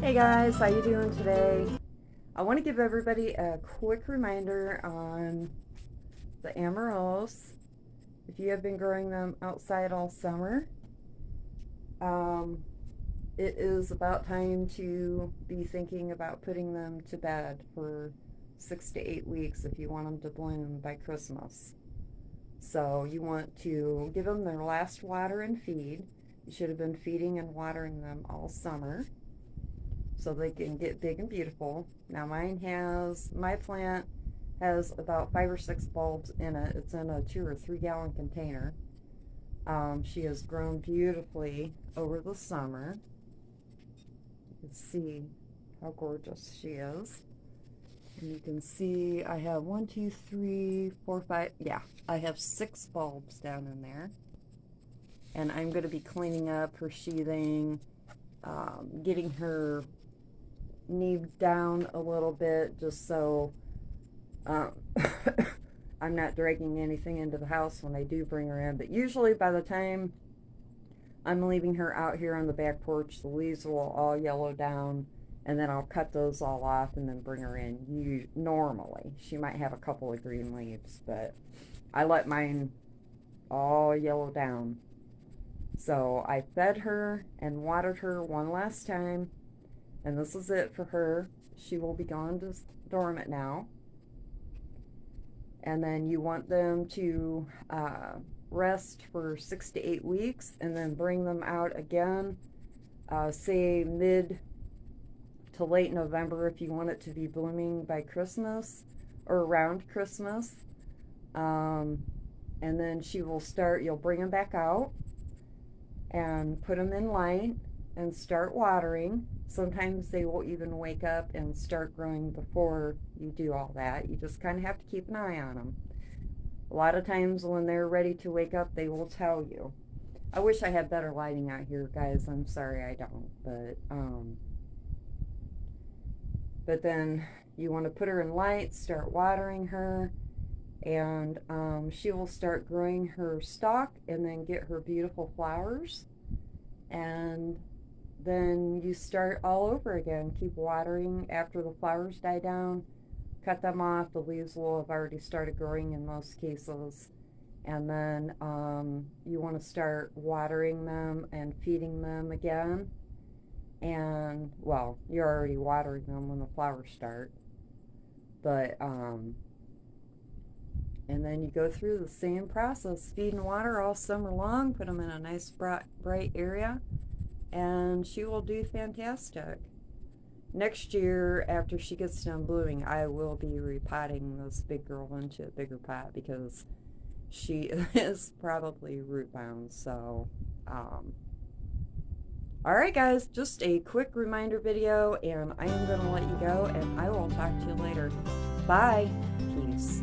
Hey guys, how you doing today? I want to give everybody a quick reminder on the Amaryllis. If you have been growing them outside all summer, um, it is about time to be thinking about putting them to bed for 6 to 8 weeks if you want them to bloom by Christmas. So you want to give them their last water and feed. You should have been feeding and watering them all summer so they can get big and beautiful. Now my plant has about 5 or 6 bulbs in it. It's in a 2 or 3 gallon container. She has grown beautifully over the summer. You can see how gorgeous she is. And you can see I have 1, 2, 3, 4, 5, yeah, I have 6 bulbs down in there. And I'm going to be cleaning up her sheathing, getting her kneed down a little bit just so I'm not dragging anything into the house when I do bring her in. But usually by the time I'm leaving her out here on the back porch, the leaves will all yellow down, and then I'll cut those all off and then bring her in. Normally, she might have a couple of green leaves, but I let mine all yellow down. So I fed her and watered her one last time, and this is it for her. She will be gone to dormant now. And then you want them to rest for 6 to 8 weeks and then bring them out again, say mid to late November if you want it to be blooming by Christmas or around Christmas. And then she will start, you'll bring them back out and put them in light and start watering. Sometimes they will even wake up and start growing before you do all that. You just kind of have to keep an eye on them. A lot of times when they're ready to wake up, they will tell you. I wish I had better lighting out here, guys. I'm sorry I don't. But then you want to put her in light, start watering her, and she will start growing her stalk and then get her beautiful flowers. And then you start all over again. Keep watering after the flowers die down. Cut them off. The leaves will have already started growing in most cases. And then you want to start watering them and feeding them again. And, well, you're already watering them when the flowers start. But, and then you go through the same process. Feed and water all summer long. Put them in a nice bright area. And she will do fantastic. Next year, after she gets done blooming, I will be repotting this big girl into a bigger pot because she is probably root bound. So, alright guys, just a quick reminder video, and I am going to let you go, and I will talk to you later. Bye. Peace.